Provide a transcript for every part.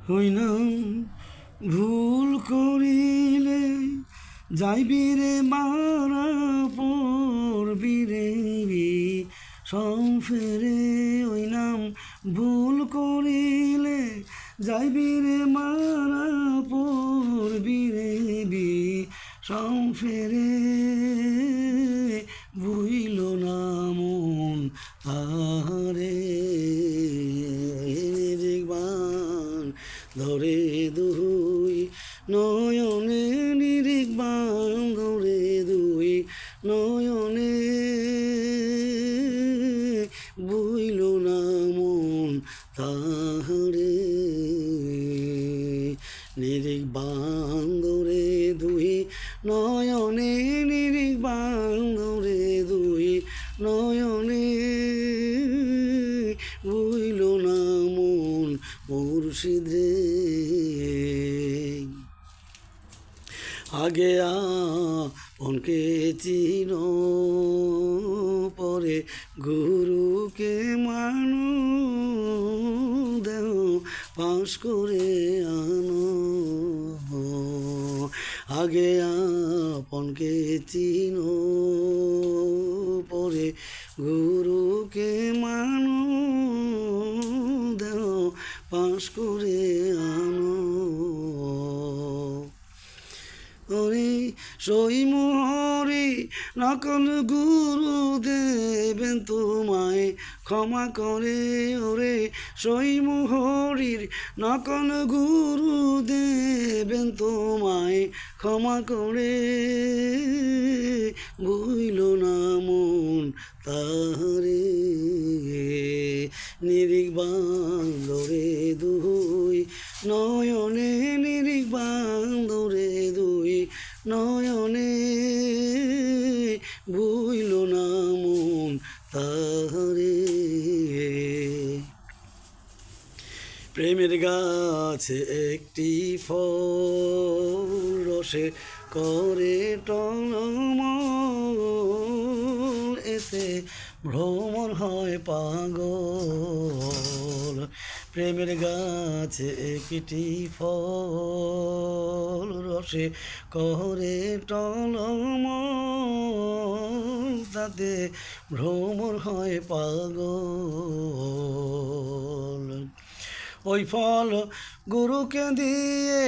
হইলাম ভুল করিলে যাইবি রে মারা পড়বি রে সংফেরে। হইলাম ভুল করিলে যাইবি রে মারা পড়বি রে সংফেরে। ভুইল না মন আহারে ধরে দুই নয়নে নিরিকবান ধরে দুই নয়নে। বইল না মন তাহারে নিরিকবান ধরে দুই নয়নে নিরিকবান ধরে দুই নয়নে। বইল না মন মুর্শিদ রে। আগে আপনকে চিন পরে গুরুকে মানো দেহ পাশ করে আনো। আগে আপনকে চিন পরে গুরুকে মানো দেহ পাশ করে আনো। ওরে সই মোহরি নকল গুরু দেবেন তোমায় ক্ষমা করে। ওরে সই মোহরির নকল গুরু দেবেন তোমায় ক্ষমা করে। ভুইল না মন তাহারে নিরিকবান ধরে দুই নয়নে নিরিকবান ধরে দুই নয়নে। ভুইল না মন তাহারে প্রেমের গাছে একটি ফল রসে করে টলমল এতে ভ্রমর হয় পাগল। প্রেমের গাছে একটি ফল রসে করে টলমল তাতে ভ্রমর হয় পাগল। ওই ফল গুরুকে দিয়ে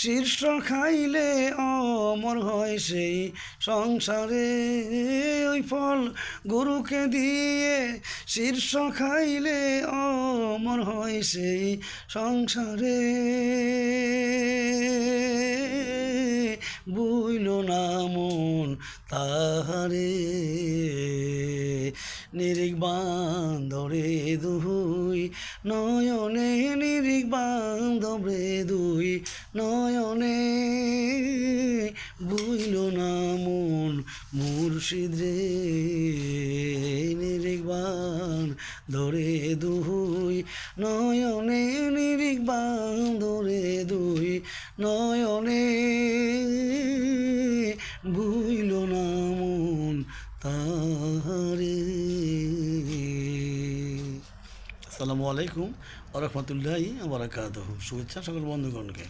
শীর্ষ খাইলে অমর হয় সেই সংসারে। ওই ফল গুরুকে দিয়ে শীর্ষ খাইলে অমর হয় সেই সংসারে। বুইল না মন তাহারে নিরিকবান ধরে দুই নয়নে নিরিকবান ধরে দুই নয়নে। বুইল না মন মুর্শিদ রে নিরিকবান ধরে দুই নয়নে নিরিকবান ধরে দুই নয়নে। বুইল না মন তাহারে। আসসালামু আলাইকুম ওয়া রাহমাতুল্লাহি ওয়া বারাকাতুহু। শুভেচ্ছা সকল বন্ধুগণকে।